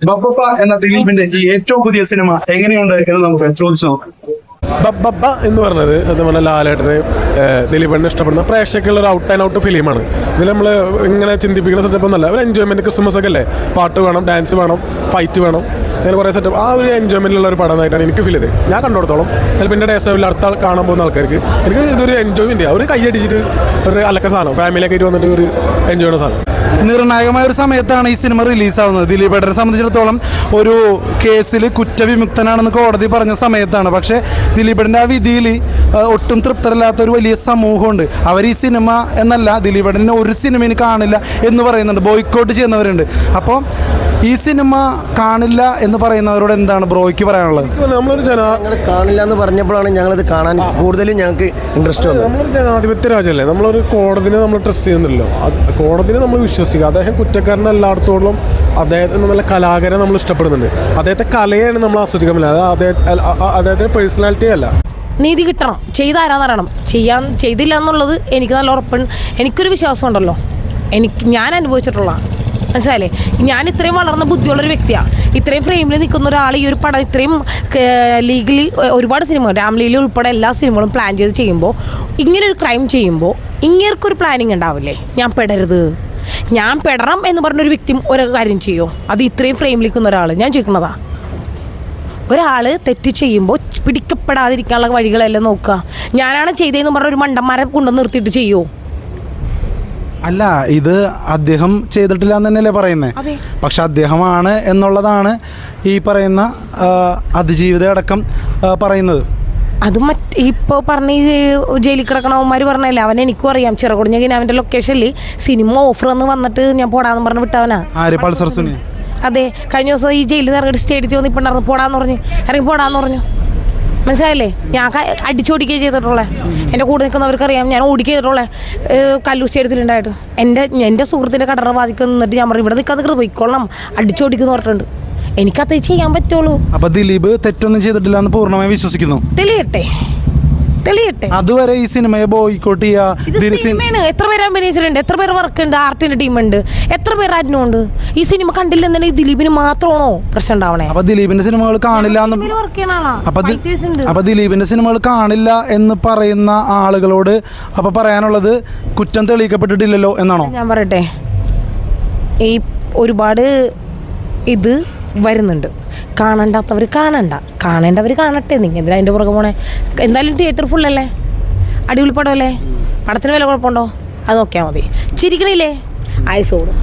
ബപ്പ എന്ന ദിലീപിന്റെ ഈ ഏറ്റവും പുതിയ സിനിമ എങ്ങനെയുണ്ട് എന്ന് നമുക്ക് ചോദിച്ചു നോക്കാം. ബബ്ബ എന്ന് പറഞ്ഞത് സത്യം പറഞ്ഞാൽ ലാലേട്ടന് ദിലീപേട്ടനെ ഇഷ്ടപ്പെടുന്ന പ്രേക്ഷകർക്കുള്ള ഒരു ഔട്ട് ആൻഡ് ഔട്ട് ഫിലിമാണ്. ഇതിൽ നമ്മൾ ഇങ്ങനെ ചിന്തിപ്പിക്കുന്ന സെറ്റപ്പ് ഒന്നല്ല. ഒരു എൻജോയ്മെൻറ്റ്, ക്രിസ്മസ് ഒക്കെ അല്ലേ, പാട്ട് വേണം, ഡാൻസ് വേണം, ഫൈറ്റ് വേണം, അങ്ങനെ കുറേ സെറ്റപ്പ്. ആ ഒരു എൻജോയ്മെൻറ്റുള്ള ഒരു പടമായിട്ടാണ് എനിക്ക് ഫീൽ ചെയ്തത്. ഞാൻ കണ്ടിടത്തോളം ചിലപ്പോൾ എൻ്റെ ഡേസിൽ അടുത്ത ആൾ കാണാൻ പോകുന്ന ആൾക്കാർക്ക് എനിക്ക് ഇതൊരു എൻജോയ്മെൻറ്റ്, ഒരു കൈയടിച്ചിട്ട് ഒരു അലക്ക സാധനം, ഫാമിലിയൊക്കെ ആയിട്ട് വന്നിട്ട് ഒരു എൻജോയ് ചെയ്യുന്ന സാധനം. നിർണായകമായ ഒരു സമയത്താണ് ഈ സിനിമ റിലീസാവുന്നത്. ദിലീപേട്ടനെ സംബന്ധിച്ചിടത്തോളം ഒരു കേസിൽ കുറ്റവിമുക്തനാണെന്ന് കോടതി പറഞ്ഞ സമയത്താണ്. പക്ഷേ ദിലീപേട്ടൻ്റെ ആ വിധിയിൽ ഒട്ടും തൃപ്തരല്ലാത്ത ഒരു വലിയ സമൂഹമുണ്ട്. അവർ ഈ സിനിമ എന്നല്ല, ദിലീപേട്ടനെ ഒരു സിനിമയിൽ കാണില്ല എന്ന് പറയുന്നുണ്ട്, ബോയ്ക്കോട്ട് ചെയ്യുന്നവരുണ്ട്. അപ്പോൾ ഈ സിനിമ കാണില്ല എന്ന് പറയുന്നവരോട് എന്താണ് ബ്രോയ്ക്ക് പറയാനുള്ളത്? നമ്മളൊരു ഞങ്ങൾ കാണില്ല എന്ന് പറഞ്ഞപ്പോഴാണ് ഞങ്ങളത് കാണാൻ കൂടുതലും ഞങ്ങൾക്ക് ഇൻട്രസ്റ്റ് വന്നത്. നമ്മളൊരു ജനാധിപത്യ രാജ്യമല്ലേ, നമ്മളൊരു കോടതിനെ നമ്മൾ ട്രസ്റ്റ് ചെയ്യുന്നില്ലല്ലോ. കോടതിനെ നമ്മൾ വിശ്വസിക്കുക. അദ്ദേഹം കുറ്റക്കാരനല്ലാത്തോളം അദ്ദേഹത്തിന് നല്ല കലാകാരനെ നമ്മൾ ഇഷ്ടപ്പെടുന്നുണ്ട്. അദ്ദേഹത്തെ കലയാണ് നമ്മൾ ആസ്വദിക്കാൻ പറ്റില്ല, അത് അദ്ദേഹത്തിൻ്റെ പേഴ്സണാലിറ്റി അല്ല. നീതി കിട്ടണം, ചെയ്താരാന്നറിയണം. ചെയ്തില്ല എന്നുള്ളത് എനിക്ക് നല്ല ഉറപ്പുണ്ട്. എനിക്കൊരു വിശ്വാസം ഉണ്ടല്ലോ, ഞാൻ അനുഭവിച്ചിട്ടുള്ള, മനസ്സിലായില്ലേ? ഞാൻ ഇത്രയും വളർന്ന ബുദ്ധിയുള്ളൊരു വ്യക്തിയാണ്. ഇത്രയും ഫ്രെയിമിൽ നിൽക്കുന്ന ഒരാൾ ഈ ഒരു പടം ഇത്രയും ലീഗലി ഒരുപാട് സിനിമ, രാംലീല ഉൾപ്പെടെ എല്ലാ സിനിമകളും പ്ലാൻ ചെയ്ത് ചെയ്യുമ്പോൾ, ഇങ്ങനൊരു ക്രൈം ചെയ്യുമ്പോൾ ഇങ്ങേർക്കൊരു പ്ലാനിങ് ഉണ്ടാവില്ലേ? ഞാൻ പെടണം എന്ന് പറഞ്ഞൊരു വ്യക്തി ഒരു കാര്യം ചെയ്യുമോ? അത് ഇത്രയും ഫ്രെയിമിൽ നിൽക്കുന്ന ഒരാൾ, ഞാൻ ചോദിക്കുന്നതാ. ഒരാൾ തെറ്റ് ചെയ്യുമ്പോൾ പിടിക്കപ്പെടാതിരിക്കാനുള്ള വഴികളെല്ലാം നോക്കുക. ഞാനാണ് ചെയ്തതെന്ന് പറഞ്ഞ ഒരു മണ്ടന്മാരെ കൊണ്ടുവന്ന് നിർത്തിയിട്ട് ചെയ്യുമോ? അല്ല, ഇത് അദ്ദേഹം ചെയ്തിട്ടില്ല എന്ന് തന്നെയല്ലേ പറയുന്നത്. പക്ഷെ അദ്ദേഹമാണ് എന്നുള്ളതാണ് ഈ പറയുന്ന അതിജീവിത അടക്കം പറയുന്നത്. അത് ഇപ്പോൾ പറഞ്ഞ ഈ ജയിലിൽ കിടക്കണവന്മാർ പറഞ്ഞല്ലേ, അവനെ എനിക്കും അറിയാം. ചിറകുടിഞ്ഞ അവൻ്റെ ലൊക്കേഷനിൽ സിനിമ ഓഫർ എന്ന് വന്നിട്ട് ഞാൻ പോടാന്ന് പറഞ്ഞ് വിട്ടവനാ. ആര്? പൾസർ സുനി? അതെ, കഴിഞ്ഞ ദിവസം ഈ ജയിലിൽ നിന്ന് ഇറങ്ങിയിട്ട് സ്റ്റേഡിയത്തിൽ വന്ന് ഇപ്പം ഉണ്ടായിരുന്നു, പോടാന്ന് പറഞ്ഞു. മനസ്സിലായില്ലേ? ഞാൻ അടിച്ചോടിക്കുകയും ചെയ്തിട്ടുള്ളേ. എൻ്റെ കൂടെ നിൽക്കുന്നവർക്കറിയാം, ഞാൻ ഓടിക്കുക ചെയ്തിട്ടുള്ളേ കല്ലൂർ സ്റ്റേഡിയത്തിലുണ്ടായിട്ട്. എൻ്റെ സുഹൃത്തിൻ്റെ കടറ ബാധിക്കുക നിന്നിട്ട് ഞാൻ പറഞ്ഞു, ഇവിടെ നിൽക്കാതെ പോയിക്കൊള്ളണം, അടിച്ചോടിക്കുന്നു പറഞ്ഞിട്ടുണ്ട്. എനിക്കത് ചെയ്യാൻ പറ്റുള്ളൂ. അപ്പൊ ദിലീപ് തെറ്റൊന്നും ചെയ്തിട്ടില്ല എന്ന് പൂർണ്ണമായി വിശ്വസിക്കുന്നു. തെളിയട്ടെ. അതുവരെ ഈ സിനിമയെ ബോയ്ക്കോട്ട് ചെയ്യുക. എത്ര പേര് അഭിനയിച്ചിട്ടുണ്ട്, എത്ര പേര് വർക്ക് ഉണ്ട്, ആർട്ടിന്റെ ടീമുണ്ട്, എത്ര പേര് ആറ്റിനുണ്ട്. ഈ സിനിമ കണ്ടില്ലെന്നുണ്ടെങ്കിൽ ദിലീപിന് മാത്രമാണോ പ്രശ്നം ഉണ്ടാവണേ? അപ്പൊ ദിലീപിന്റെ സിനിമകൾ കാണില്ല അപ്പൊ ദിലീപിന്റെ സിനിമകൾ കാണില്ല എന്ന് പറയുന്ന ആളുകളോട് അപ്പൊ പറയാനുള്ളത് കുറ്റം തെളിയിക്കപ്പെട്ടിട്ടില്ലല്ലോ എന്നാണോ? ഞാൻ പറയട്ടെ, ഈ ഒരുപാട് ഇത് വരുന്നുണ്ട്. കാണണ്ടാത്തവർ കാണേണ്ടവർ കാണട്ടെ. നിങ്ങൾ എന്തിനാ അതിൻ്റെ പുറകെ പോണേ? എന്തായാലും തിയേറ്റർ ഫുള്ളല്ലേ, അടിപൊളി പടമല്ലേ, പടത്തിന് വില കുഴപ്പമുണ്ടോ? അത് നോക്കിയാൽ മതി. ചിരിക്കണില്ലേ? ആയുസോടും.